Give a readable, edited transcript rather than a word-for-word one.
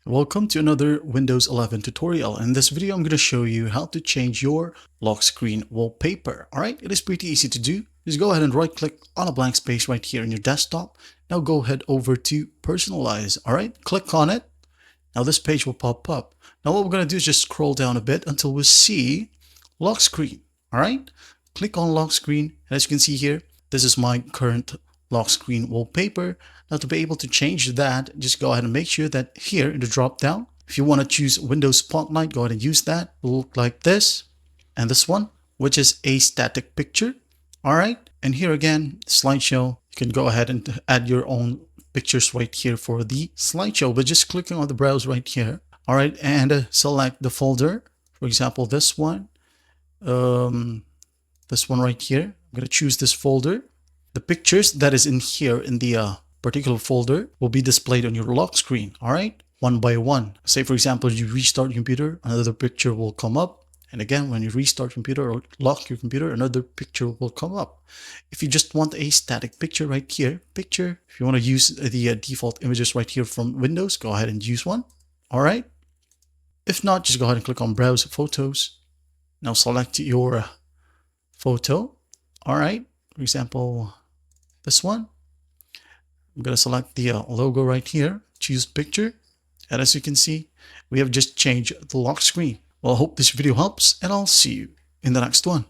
Welcome to another Windows 11 tutorial. In this video, I'm going to show you how to change your lock screen wallpaper. Alright, it is pretty easy to do. Just go ahead and right click on a blank space right here in your desktop. Now go ahead over to personalize. Alright, click on it. Now this page will pop up. Now what we're going to do is just scroll down a bit until we see lock screen. Alright, click on lock screen. And as you can see here, this is my current lock screen wallpaper. Now to be able to change that, just go ahead and make sure that here in the drop down, if you want to choose Windows Spotlight, go ahead and use that. It will look like this. And this one, which is a static picture. All right. And here again, slideshow, you can go ahead and add your own pictures right here for the slideshow, but just clicking on the browse right here. All right. And select the folder. For example, this one right here. I'm going to choose this folder. The pictures that is in here in the particular folder will be displayed on your lock screen, all right, one by one. Say, for example, you restart your computer, another picture will come up. And again, when you restart your computer or lock your computer, another picture will come up. If you just want a static picture right here, picture, if you want to use the default images right here from Windows, go ahead and use one, all right. If not, just go ahead and click on Browse Photos. Now select your photo, all right. For example, this one. I'm going to select the logo right here, choose picture. And as you can see, we have just changed the lock screen. Well, I hope this video helps and I'll see you in the next one.